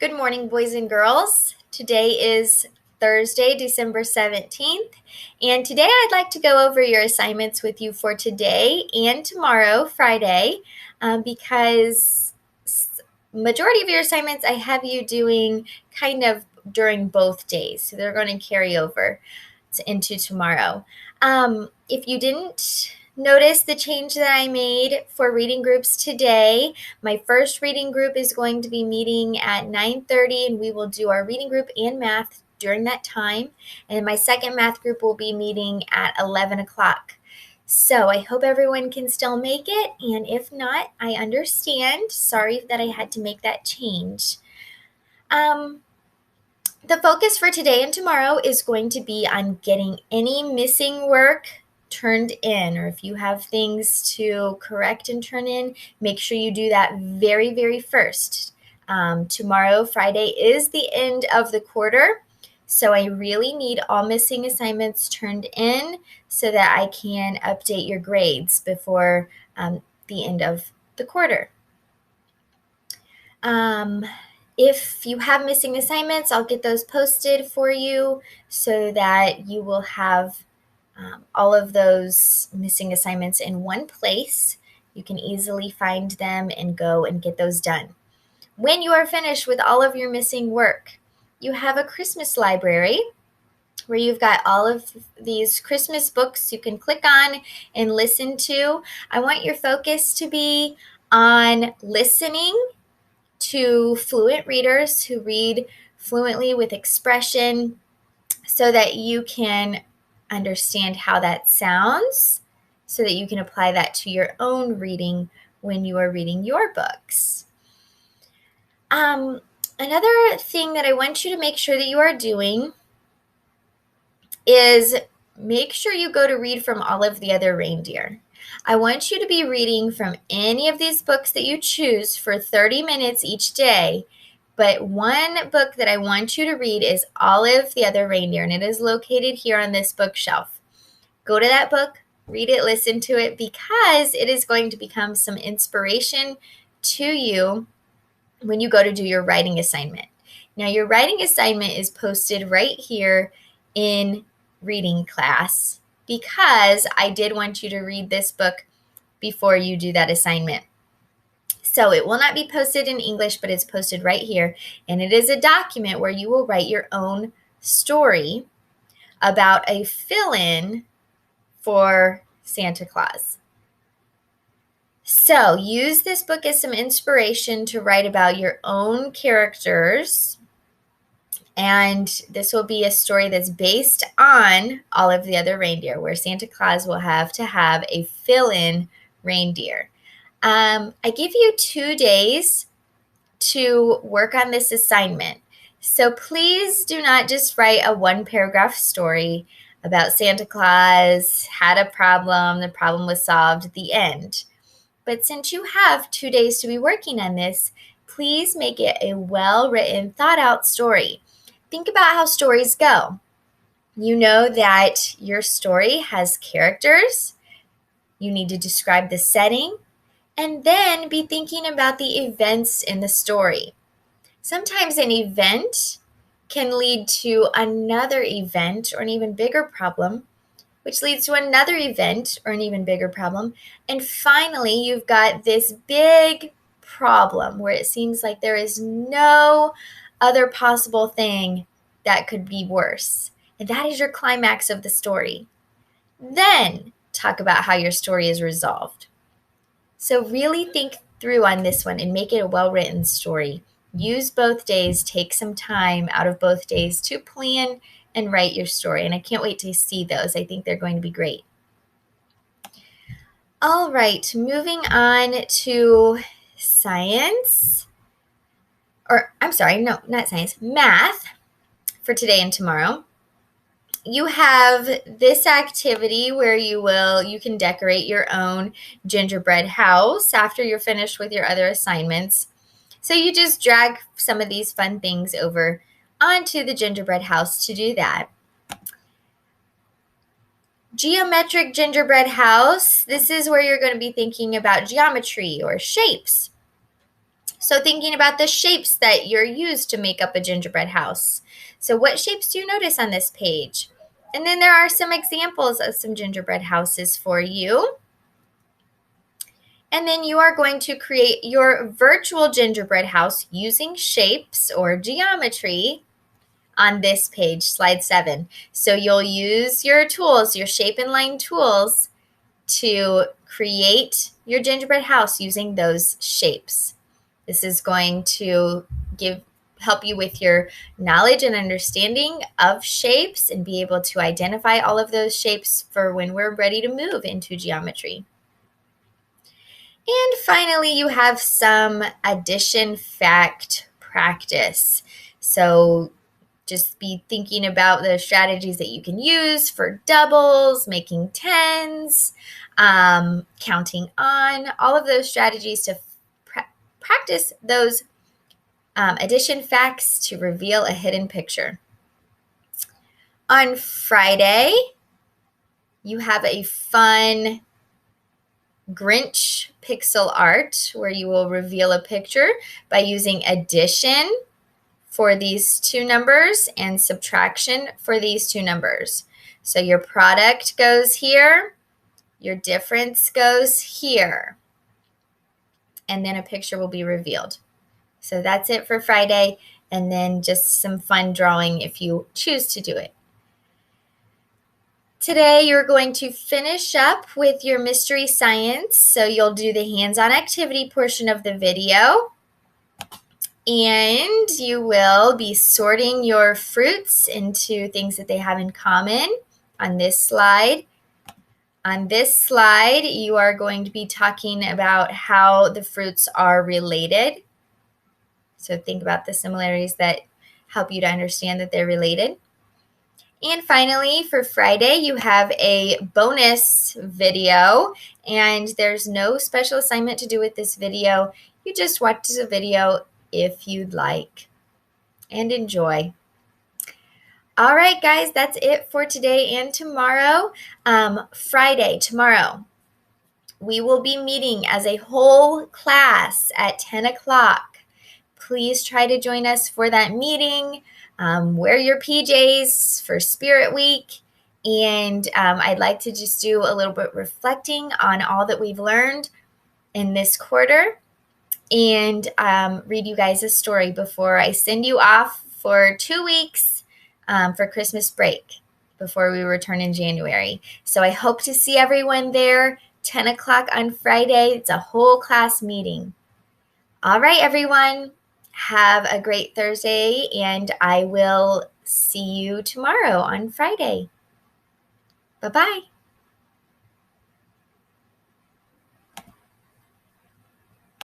Good morning, boys and girls. Today is Thursday, December 17th, and today I'd like to go over your assignments with you for today and tomorrow, Friday, because majority of your assignments I have you doing kind of during both days, so they're going to carry over into tomorrow. If you didn't notice the change that I made for reading groups today, my first reading group is going to be meeting at 9:30, and we will do our reading group and math during that time. And my second math group will be meeting at 11 o'clock. So I hope everyone can still make it, and if not, I understand. Sorry that I had to make that change. The focus for today and tomorrow is going to be on getting any missing work turned in, or if you have things to correct and turn in, make sure you do that very, very first. Tomorrow, Friday, is the end of the quarter, so I really need all missing assignments turned in so that I can update your grades before the end of the quarter. If you have missing assignments, I'll get those posted for you so that you will have all of those missing assignments in one place. You can easily find them and go and get those done. When you are finished with all of your missing work, you have a Christmas library where you've got all of these Christmas books you can click on and listen to. I want your focus to be on listening to fluent readers who read fluently with expression so that you can understand how that sounds, so that you can apply that to your own reading when you are reading your books. Another thing that I want you to make sure that you are doing is make sure you go to read from Olive the Other Reindeer. I want you to be reading from any of these books that you choose for 30 minutes each day, but one book that I want you to read is Olive the Other Reindeer, and it is located here on this bookshelf. Go to that book, read it, listen to it, because it is going to become some inspiration to you when you go to do your writing assignment. Now, your writing assignment is posted right here in reading class because I did want you to read this book before you do that assignment. So it will not be posted in English, but it's posted right here. And it is a document where you will write your own story about a fill-in for Santa Claus. So use this book as some inspiration to write about your own characters. And this will be a story that's based on Olive the Other Reindeer, where Santa Claus will have to have a fill-in reindeer. I give you 2 days to work on this assignment. So please do not just write a one-paragraph story about Santa Claus had a problem, the problem was solved, the end. But since you have 2 days to be working on this, please make it a well-written, thought-out story. Think about how stories go. You know that your story has characters. You need to describe the setting, and then be thinking about the events in the story. Sometimes an event can lead to another event or an even bigger problem, which leads to another event or an even bigger problem. And finally, you've got this big problem where it seems like there is no other possible thing that could be worse. And that is your climax of the story. Then talk about how your story is resolved. So really think through on this one and make it a well-written story. Use both days, take some time out of both days to plan and write your story. And I can't wait to see those. I think they're going to be great. All right, moving on to science. Or I'm sorry, no, not science, math for today and tomorrow. You have this activity where you can decorate your own gingerbread house after you're finished with your other assignments. So you just drag some of these fun things over onto the gingerbread house to do that. Geometric gingerbread house. This is where you're going to be thinking about geometry or shapes. So thinking about the shapes that you're used to make up a gingerbread house. So what shapes do you notice on this page? And then there are some examples of some gingerbread houses for you. And then you are going to create your virtual gingerbread house using shapes or geometry on this page, slide 7. So you'll use your tools, your shape and line tools, to create your gingerbread house using those shapes. This is going to help you with your knowledge and understanding of shapes and be able to identify all of those shapes for when we're ready to move into geometry. And finally, you have some addition fact practice. So just be thinking about the strategies that you can use for doubles, making tens, counting on, all of those strategies to practice those addition facts to reveal a hidden picture. On Friday, you have a fun Grinch pixel art where you will reveal a picture by using addition for these two numbers and subtraction for these two numbers. So your product goes here, your difference goes here, and then a picture will be revealed. So that's it for Friday, and then just some fun drawing if you choose to do it. Today, you're going to finish up with your mystery science. So you'll do the hands-on activity portion of the video. And you will be sorting your fruits into things that they have in common on this slide. On this slide, you are going to be talking about how the fruits are related. So think about the similarities that help you to understand that they're related. And finally, for Friday, you have a bonus video, and there's no special assignment to do with this video. You just watch the video if you'd like, and enjoy. All right, guys, that's it for today and tomorrow. Friday, tomorrow, we will be meeting as a whole class at 10 o'clock. Please try to join us for that meeting. Wear your PJs for Spirit Week. And I'd like to just do a little bit reflecting on all that we've learned in this quarter and read you guys a story before I send you off for 2 weeks for Christmas break before we return in January. So I hope to see everyone there, 10 o'clock on Friday. It's a whole class meeting. All right, everyone. Have a great Thursday, and I will see you tomorrow on Friday. Bye-bye.